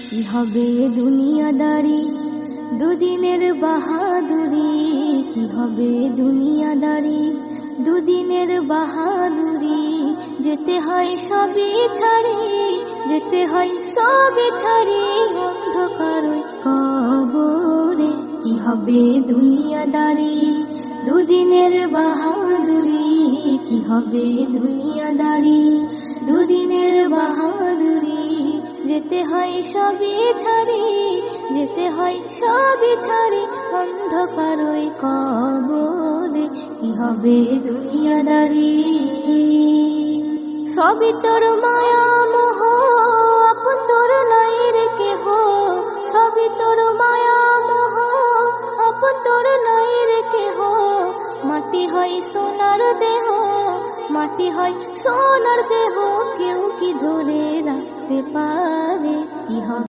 কি হবে দুনিয়াদারি, দুদিনের বাহাদুরি। কি হবে দুনিয়াদারি, দুদিনের বাহাদুরি। যেতে হয় সবই ছাড়ি, যেতে হয় সবই ছাড়ি, অন্ধকারে কবরে। কি হবে দুনিয়াদারি, দুদিনের বাহাদুরি। কি হবে দুনিয়াদারি, দুদিনের বাহাদুরি। যেতে হয় সবই ছাড়ি, যেতে হয় সবই ছাড়ি, অন্ধকারে কবরে। কি হবে দুনিয়াদারি। সবই তোর মায়া মোহ, আপন তোর নাই রে কেহ। সবই তোর মায়া মোহ, আপন তোর নাই রে কেহ। মাটি হয় সোনার দেহ, মাটি হয় সোনার দেহ, কেউ কি ধরে রাখতে পারে।